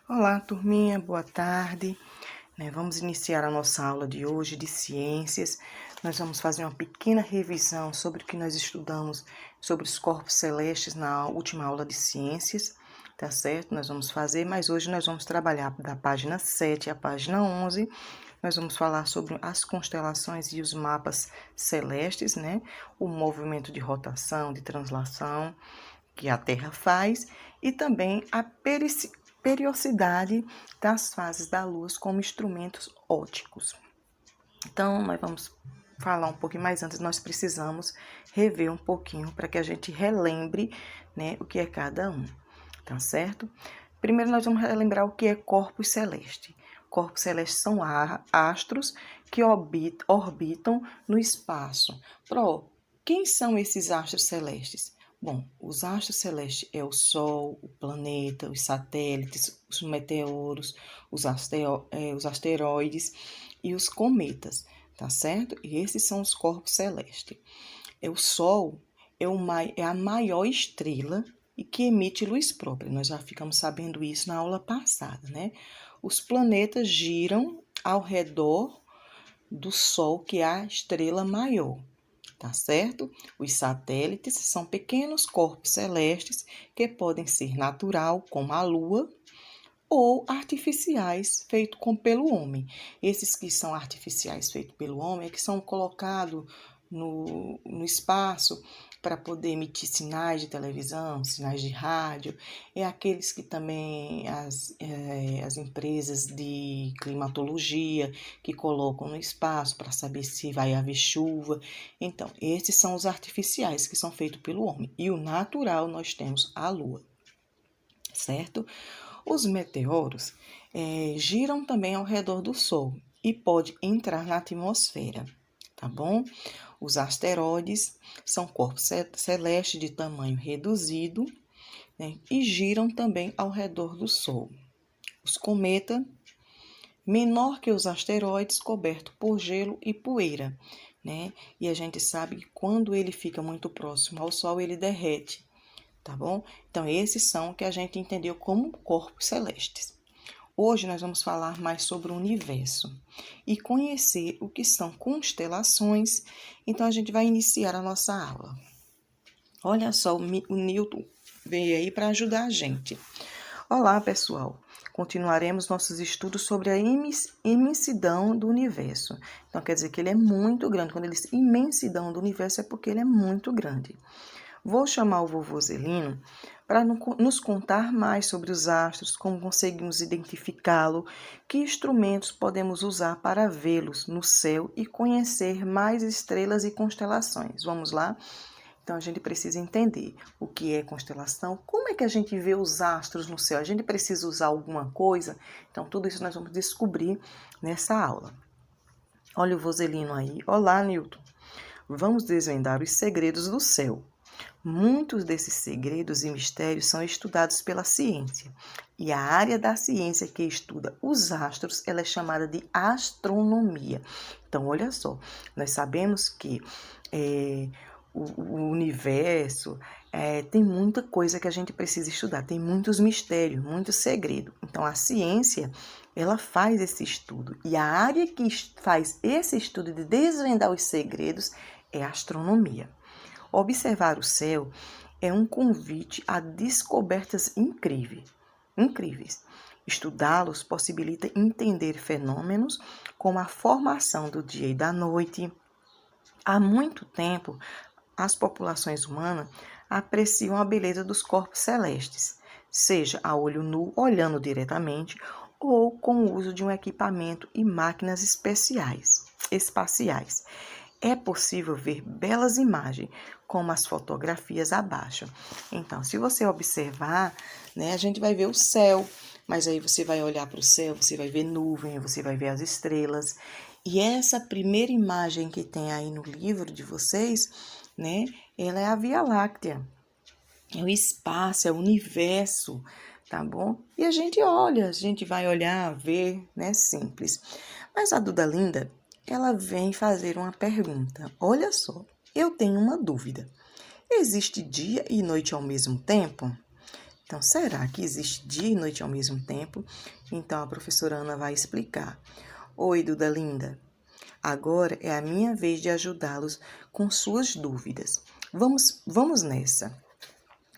Olá, turminha, boa tarde. Vamos iniciar a nossa aula de hoje de ciências. Nós vamos fazer uma pequena revisão sobre o que nós estudamos sobre os corpos celestes na última aula de ciências, tá certo? Nós vamos fazer, mas hoje nós vamos trabalhar da página 7 à página 11. Nós vamos falar sobre as constelações e os mapas celestes, O movimento de rotação, de translação que a Terra faz e também a periodicidade das fases da luz como instrumentos ópticos. Então, nós vamos falar um pouquinho mais antes, nós precisamos rever um pouquinho para que a gente relembre, o que é cada um, tá certo? Primeiro, nós vamos relembrar o que é corpos celestes. Corpos celestes são astros que orbitam no espaço. Quem são esses astros celestes? Bom, os astros celestes é o Sol, o planeta, os satélites, os meteoros, os asteroides e os cometas, tá certo? E esses são os corpos celestes. O Sol é a maior estrela e que emite luz própria. Nós já ficamos sabendo isso na aula passada, Os planetas giram ao redor do Sol, que é a estrela maior. Tá certo? Os satélites são pequenos corpos celestes que podem ser natural, como a Lua, ou artificiais, feitos pelo homem. Esses que são artificiais, feitos pelo homem, é que são colocados no espaço para poder emitir sinais de televisão, sinais de rádio. É aqueles que também as empresas de climatologia que colocam no espaço para saber se vai haver chuva. Então, esses são os artificiais que são feitos pelo homem. E o natural nós temos a Lua, certo? Os meteoros giram também ao redor do Sol e pode entrar na atmosfera, tá bom? Os asteroides são corpos celestes de tamanho reduzido, e giram também ao redor do Sol. Os cometas, menor que os asteroides, coberto por gelo e poeira, E a gente sabe que quando ele fica muito próximo ao Sol, ele derrete, tá bom? Então, esses são o que a gente entendeu como corpos celestes. Hoje nós vamos falar mais sobre o universo e conhecer o que são constelações. Então, a gente vai iniciar a nossa aula. Olha só, o Newton veio aí para ajudar a gente. Olá, pessoal! Continuaremos nossos estudos sobre a imensidão do universo. Então, quer dizer que ele é muito grande. Quando ele diz imensidão do universo, é porque ele é muito grande. Vou chamar o vovô Zelino para nos contar mais sobre os astros, como conseguimos identificá-lo, que instrumentos podemos usar para vê-los no céu e conhecer mais estrelas e constelações. Vamos lá? Então, a gente precisa entender o que é constelação, como é que a gente vê os astros no céu. A gente precisa usar alguma coisa? Então, tudo isso nós vamos descobrir nessa aula. Olha o vozelino aí. Olá, Newton. Vamos desvendar os segredos do céu. Muitos desses segredos e mistérios são estudados pela ciência. E a área da ciência que estuda os astros, ela é chamada de astronomia. Então, olha só, nós sabemos que o universo tem muita coisa que a gente precisa estudar, tem muitos mistérios, muito segredo. Então, a ciência, ela faz esse estudo. E a área que faz esse estudo de desvendar os segredos é a astronomia. Observar o céu é um convite a descobertas incríveis. Estudá-los possibilita entender fenômenos como a formação do dia e da noite. Há muito tempo, as populações humanas apreciam a beleza dos corpos celestes, seja a olho nu, olhando diretamente, ou com o uso de um equipamento e máquinas espaciais. É possível ver belas imagens, como as fotografias abaixo. Então, se você observar, a gente vai ver o céu, mas aí você vai olhar para o céu, você vai ver nuvem, você vai ver as estrelas. E essa primeira imagem que tem aí no livro de vocês, ela é a Via Láctea. É o espaço, é o universo, tá bom? E a gente vai olhar, ver, simples. Mas a Duda Linda, ela vem fazer uma pergunta. Olha só, eu tenho uma dúvida. Existe dia e noite ao mesmo tempo? Então, será que existe dia e noite ao mesmo tempo? Então, a professora Ana vai explicar. Oi, Duda linda. Agora é a minha vez de ajudá-los com suas dúvidas. Vamos nessa.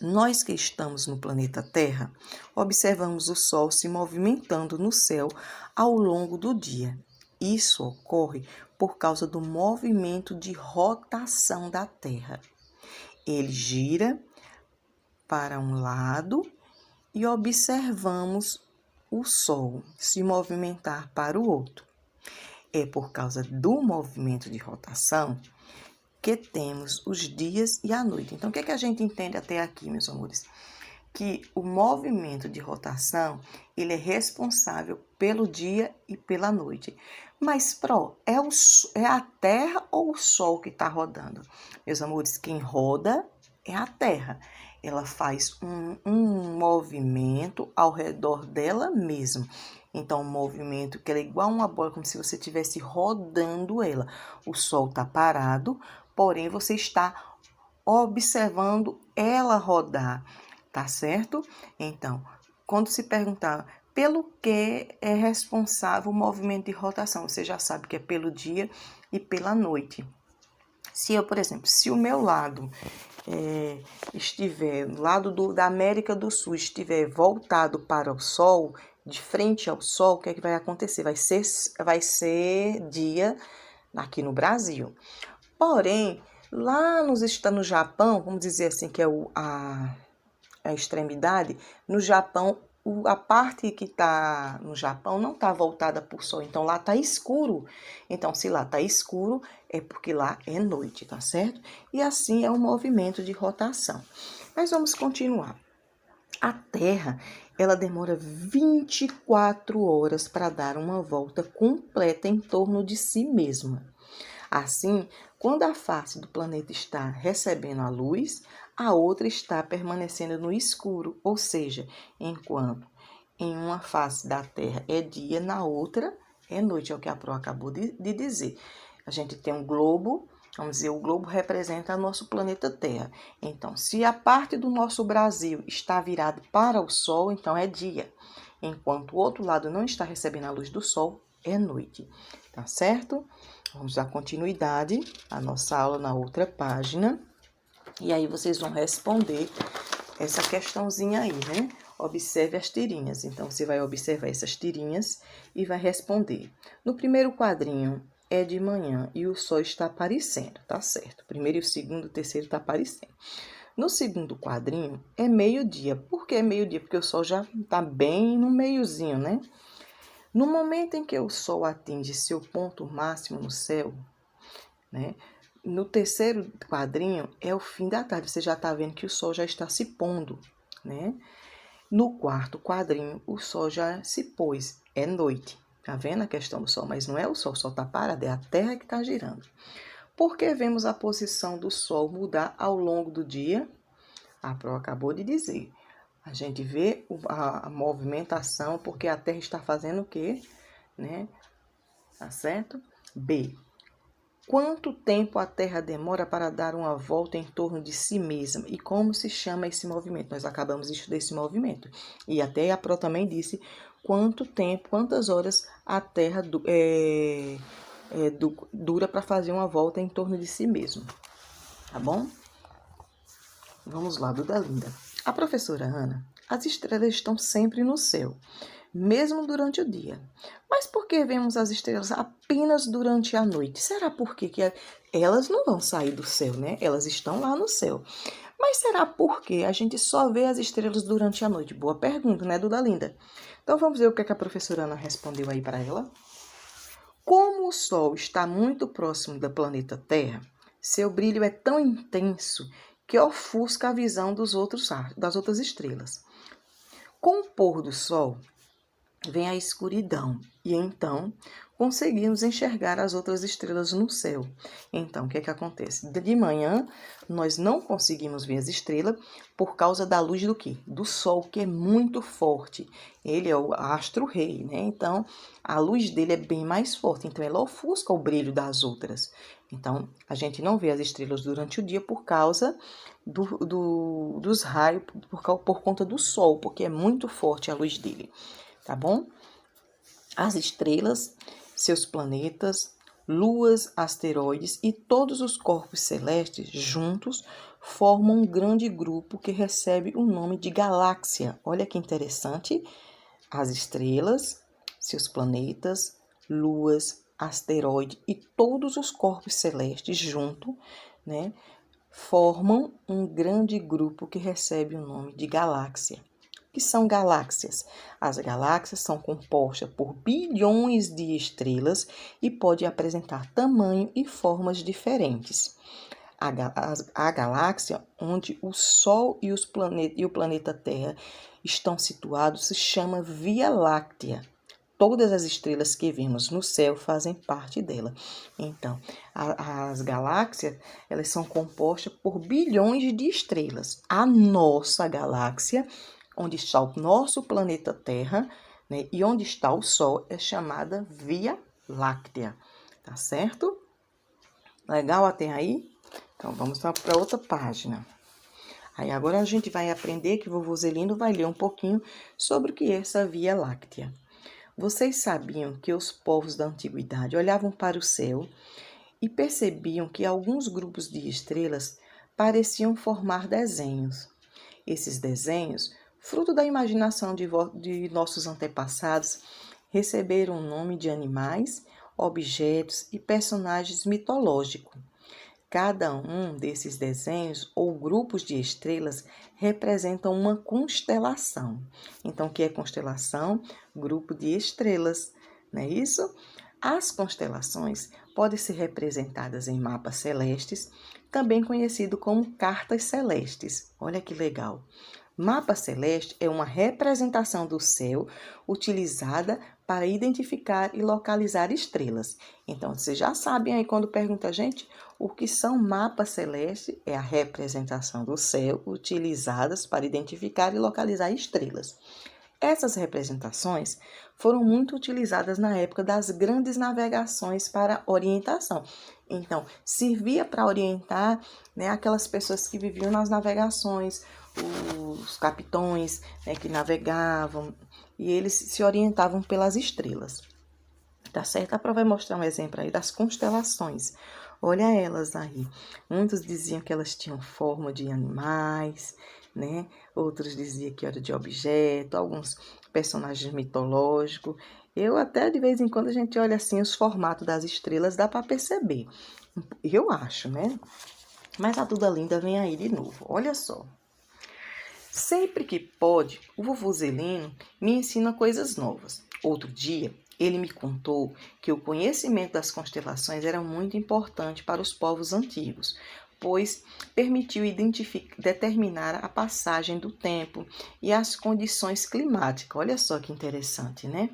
Nós que estamos no planeta Terra, observamos o Sol se movimentando no céu ao longo do dia. Isso ocorre por causa do movimento de rotação da Terra. Ele gira para um lado e observamos o Sol se movimentar para o outro. É por causa do movimento de rotação que temos os dias e a noite. Então, o que é que a gente entende até aqui, meus amores? Que o movimento de rotação, ele é responsável pelo dia e pela noite. Mas, é a Terra ou o Sol que está rodando? Meus amores, quem roda é a Terra. Ela faz um movimento ao redor dela mesma. Então, um movimento que é igual a uma bola, como se você estivesse rodando ela. O Sol está parado, porém você está observando ela rodar, tá certo? Então, quando se perguntar pelo que é responsável o movimento de rotação, você já sabe que é pelo dia e pela noite. Se eu, por exemplo, se o meu lado estiver, o lado da América do Sul estiver voltado para o Sol, de frente ao Sol, o que é que vai acontecer? Vai ser dia aqui no Brasil. Porém, lá no Japão, vamos dizer assim, que é a extremidade, no Japão, a parte que está no Japão não está voltada para o Sol, então lá está escuro. Então, se lá está escuro, é porque lá é noite, tá certo? E assim é o movimento de rotação. Mas vamos continuar. A Terra, ela demora 24 horas para dar uma volta completa em torno de si mesma. Assim, quando a face do planeta está recebendo a luz, a outra está permanecendo no escuro, ou seja, enquanto em uma face da Terra é dia, na outra é noite, é o que a Pro acabou de dizer. A gente tem um globo, vamos dizer, o globo representa o nosso planeta Terra. Então, se a parte do nosso Brasil está virada para o Sol, então é dia. Enquanto o outro lado não está recebendo a luz do Sol, é noite. Tá certo? Vamos dar continuidade à nossa aula na outra página. E aí vocês vão responder essa questãozinha aí, né? Observe as tirinhas. Então, você vai observar essas tirinhas e vai responder. No primeiro quadrinho é de manhã e o sol está aparecendo, tá certo? O primeiro e o segundo, o terceiro está aparecendo. No segundo quadrinho é meio-dia. Por que meio-dia? Porque o sol já está bem no meiozinho, né? No momento em que o Sol atinge seu ponto máximo no céu, né? No terceiro quadrinho é o fim da tarde. Você já está vendo que o Sol já está se pondo, né? No quarto quadrinho, o Sol já se pôs. É noite. Tá vendo a questão do Sol? Mas não é o Sol está parado, é a Terra que está girando. Por que vemos a posição do Sol mudar ao longo do dia? A Pro acabou de dizer. A gente vê a movimentação porque a Terra está fazendo o quê? Né? Tá certo? B. Quanto tempo a Terra demora para dar uma volta em torno de si mesma? E como se chama esse movimento? Nós acabamos de estudar esse movimento. E até a Pro também disse quanto tempo, quantas horas a Terra dura para fazer uma volta em torno de si mesma. Tá bom? Vamos lá, Duda linda. A professora Ana, as estrelas estão sempre no céu, mesmo durante o dia. Mas por que vemos as estrelas apenas durante a noite? Será porque elas não vão sair do céu, né? Elas estão lá no céu. Mas será porque a gente só vê as estrelas durante a noite? Boa pergunta, né, Duda linda? Então vamos ver o que a professora Ana respondeu aí para ela. Como o Sol está muito próximo do planeta Terra, seu brilho é tão intenso que ofusca a visão das outras estrelas. Com o pôr do Sol, vem a escuridão e então conseguimos enxergar as outras estrelas no céu. Então, o que é que acontece? De manhã, nós não conseguimos ver as estrelas por causa da luz do quê? Do Sol, que é muito forte. Ele é o astro-rei, né? Então, a luz dele é bem mais forte, então ela ofusca o brilho das outras. Então, a gente não vê as estrelas durante o dia por causa dos raios, por conta do Sol, porque é muito forte a luz dele, tá bom? As estrelas, seus planetas, luas, asteroides e todos os corpos celestes juntos formam um grande grupo que recebe o nome de galáxia. Olha que interessante. As estrelas, seus planetas, luas, asteroides e todos os corpos celestes juntos, né, formam um grande grupo que recebe o nome de galáxia. O que são galáxias? As galáxias são compostas por bilhões de estrelas e podem apresentar tamanho e formas diferentes. A galáxia onde o Sol e o planeta Terra estão situados se chama Via Láctea. Todas as estrelas que vemos no céu fazem parte dela. Então, as galáxias, elas são compostas por bilhões de estrelas. A nossa galáxia, onde está o nosso planeta Terra, né, e onde está o Sol, é chamada Via Láctea. Tá certo? Legal até aí? Então, vamos para outra página. Aí agora a gente vai aprender que o vovô Zelino vai ler um pouquinho sobre o que é essa Via Láctea. Vocês sabiam que os povos da antiguidade olhavam para o céu e percebiam que alguns grupos de estrelas pareciam formar desenhos. Esses desenhos, fruto da imaginação de nossos antepassados, receberam o nome de animais, objetos e personagens mitológicos. Cada um desses desenhos ou grupos de estrelas representam uma constelação. Então, o que é constelação? Grupo de estrelas, não é isso? As constelações podem ser representadas em mapas celestes, também conhecido como cartas celestes. Olha que legal! Mapa celeste é uma representação do céu utilizada para identificar e localizar estrelas. Então, vocês já sabem aí quando pergunta a gente o que são mapas celestes, é a representação do céu utilizadas para identificar e localizar estrelas. Essas representações foram muito utilizadas na época das grandes navegações para orientação. Então, servia para orientar, né, aquelas pessoas que viviam nas navegações, os capitões, né, que navegavam, e eles se orientavam pelas estrelas. Tá certo? A prova vai mostrar um exemplo aí das constelações. Olha elas aí. Muitos diziam que elas tinham forma de animais, né? Outros diziam que era de objeto, alguns personagens mitológicos. Eu até de vez em quando a gente olha assim os formatos das estrelas, dá para perceber. Eu acho, né? Mas a Duda Linda vem aí de novo. Olha só. Sempre que pode, o vovô Zelino me ensina coisas novas. Outro dia, ele me contou que o conhecimento das constelações era muito importante para os povos antigos, pois permitiu determinar a passagem do tempo e as condições climáticas. Olha só que interessante, né?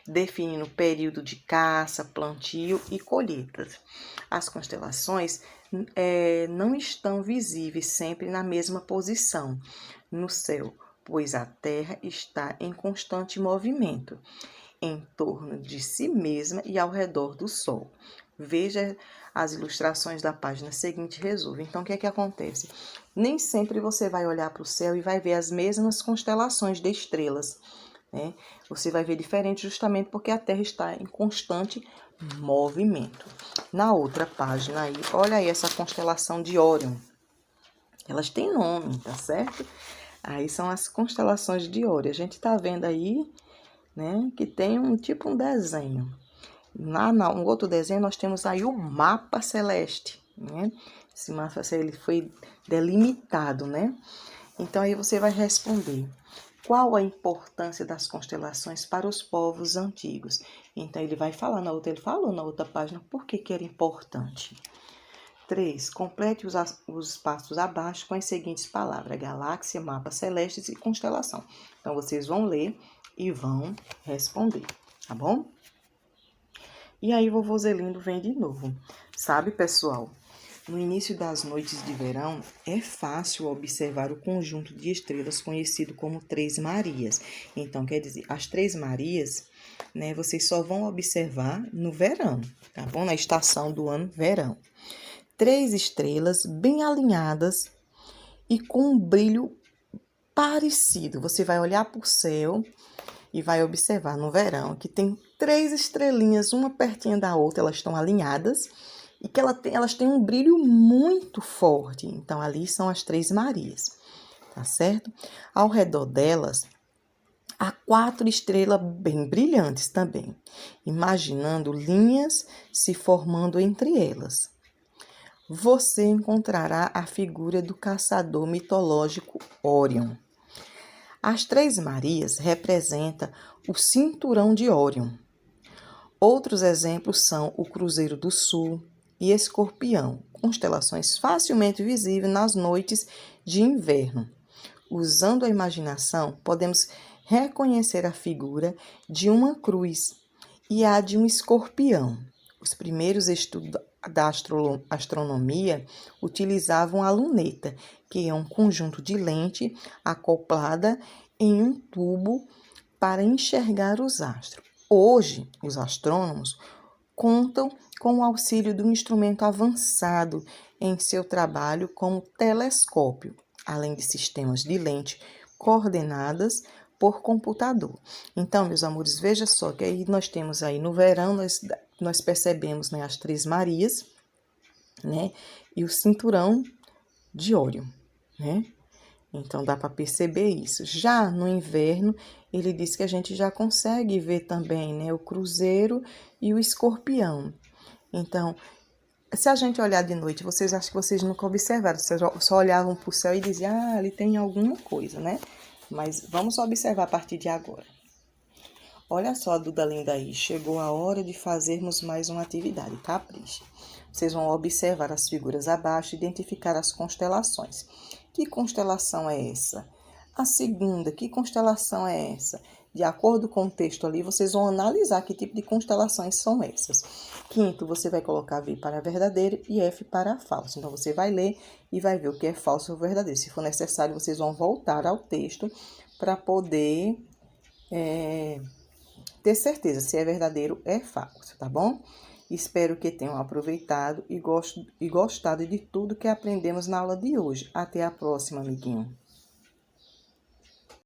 Definindo o período de caça, plantio e colheitas. As constelações não estão visíveis sempre na mesma posição no céu, pois a Terra está em constante movimento em torno de si mesma e ao redor do Sol. Veja as ilustrações da página seguinte, resolve. Então, o que é que acontece? Nem sempre você vai olhar para o céu e vai ver as mesmas constelações de estrelas, né? Você vai ver diferente justamente porque a Terra está em constante movimento. Na outra página aí, olha aí essa constelação de Órion. Elas têm nome, tá certo? Aí são as constelações de Órion. A gente tá vendo aí, né, que tem um desenho. Um outro desenho nós temos aí o mapa celeste, né? Esse mapa ele foi delimitado, né? Então aí você vai responder: qual a importância das constelações para os povos antigos? Então ele vai falar ele falou na outra página por que era importante. 3. Complete os passos abaixo com as seguintes palavras: galáxia, mapa celestes e constelação. Então, vocês vão ler e vão responder, tá bom? E aí, vovô Zelindo vem de novo. Sabe, pessoal, no início das noites de verão, é fácil observar o conjunto de estrelas conhecido como Três Marias. Então, quer dizer, as Três Marias, né, vocês só vão observar no verão, tá bom? Na estação do ano verão. Três estrelas bem alinhadas e com um brilho parecido. Você vai olhar para o céu e vai observar no verão que tem três estrelinhas, uma pertinho da outra, elas estão alinhadas e que elas têm um brilho muito forte. Então, ali são as Três Marias, tá certo? Ao redor delas, há 4 estrelas bem brilhantes também, imaginando linhas se formando entre elas. Você encontrará a figura do caçador mitológico Órion. As Três Marias representam o cinturão de Órion. Outros exemplos são o Cruzeiro do Sul e Escorpião, constelações facilmente visíveis nas noites de inverno. Usando a imaginação, podemos reconhecer a figura de uma cruz e a de um escorpião. Os primeiros estudos da astronomia utilizavam a luneta, que é um conjunto de lente acoplada em um tubo para enxergar os astros. Hoje, os astrônomos contam com o auxílio de um instrumento avançado em seu trabalho como telescópio, além de sistemas de lente coordenadas por computador. Então, meus amores, veja só que aí nós temos aí no verão, nós percebemos, né, as Três Marias, né, e o cinturão de Órion, né? Então, dá para perceber isso. Já no inverno, ele diz que a gente já consegue ver também, né, o cruzeiro e o escorpião. Então, se a gente olhar de noite, vocês acham que vocês nunca observaram, vocês só olhavam para o céu e diziam, ah, ali tem alguma coisa, né? Mas vamos observar a partir de agora. Olha só, Duda linda aí, chegou a hora de fazermos mais uma atividade, capricha. Vocês vão observar as figuras abaixo e identificar as constelações. Que constelação é essa? A segunda, que constelação é essa? De acordo com o texto ali, vocês vão analisar que tipo de constelações são essas. Quinto, você vai colocar V para verdadeiro e F para falso. Então, você vai ler e vai ver o que é falso ou verdadeiro. Se for necessário, vocês vão voltar ao texto para poder ter certeza se é verdadeiro ou é falso, tá bom? Espero que tenham aproveitado e gostado de tudo que aprendemos na aula de hoje. Até a próxima, amiguinho.